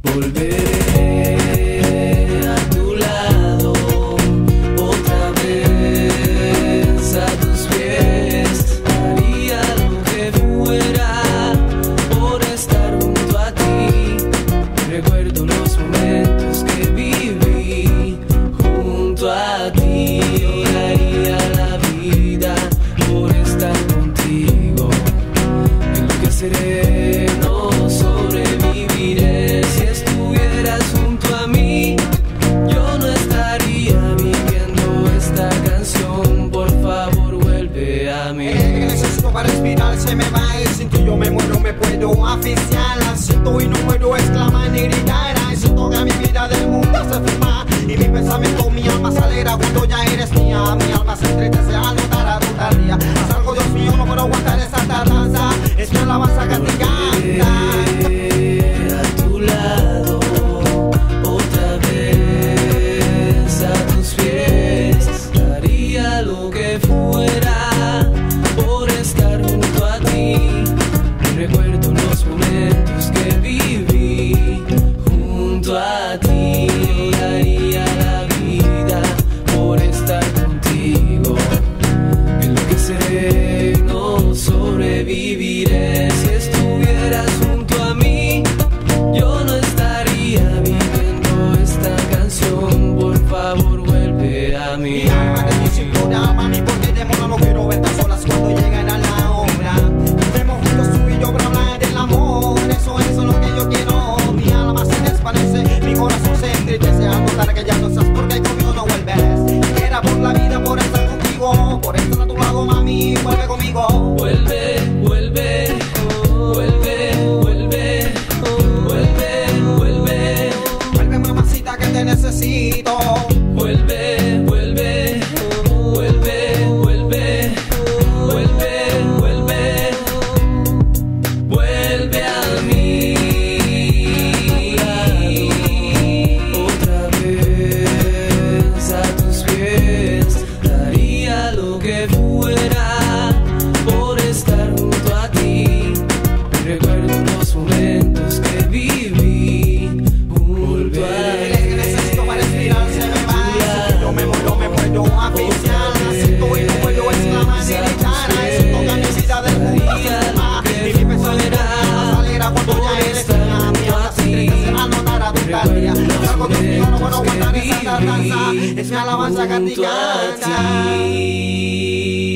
Volveré a tu lado otra vez, a tus pies. Haría lo que fuera por estar junto a ti. Recuerdo los momentos que viví junto a ti. Daría la vida por estar contigo. Enloqueceré, no sobreviviré. Si estuvieras junto a mí, yo no estaría viviendo esta canción. Por favor, vuelve a mí. Necesito para respirar, se me va y sin ti yo me muero, me puedo asfixiar. Siento y no puedo exclamar ni gritar. Siento que mi vida del mundo se firma y mi pensamiento, mi alma se alegra cuando ya eres mía. Mi alma se entristece al notar a tu tardía. Haz algo, Dios mío, no puedo aguantar esa tardanza. Es mi alabanza que te canta. A tu lado otra vez, a tus pies. Daría lo que fuera por estar junto a ti. Recuerdo los momentos que viví junto a ti. Daría la vida por estar contigo. Enloqueceré, no sobreviviré. Si estuvieras junto a mí, yo no estaría viviendo esta canción. Por favor, vuelve a mí. Mi alma de mi cintura, mami, porque demora, no quiero verte solas cuando lleguen a la hora. Estemos juntos tú y yo para hablar del amor. Eso es lo que yo quiero. Mi alma se desvanece, mi corazón se entristece al notar que ya no estás, porque conmigo no vuelves. Era por la vida, por estar contigo, por estar a tu lado, mami, vuelve conmigo. Vuelve, vuelve, vuelve, vuelve, vuelve, vuelve. Vuelve, mamacita, que te necesito. Vuelve, vuelve, vuelve, vuelve, vuelve, vuelve, vuelve a mí. Otra vez a tus pies. Daría lo que fuera por estar junto a ti. Recuerdo los momentos que viví junto a ti. Necesito para respirar, se me va. Yo me muero, me puedo asfixiar. Siento y no puedo exclamar ni gritar. Siento que mi vida del mundo se firma y mi pensamiento se alegra cuando ya eres mía. Mi alma se entristece al notar a tu tardía. Algo, Dios mío, no puedo aguantar esa tardanza. Es mi alabanza que te junto a canta. ti.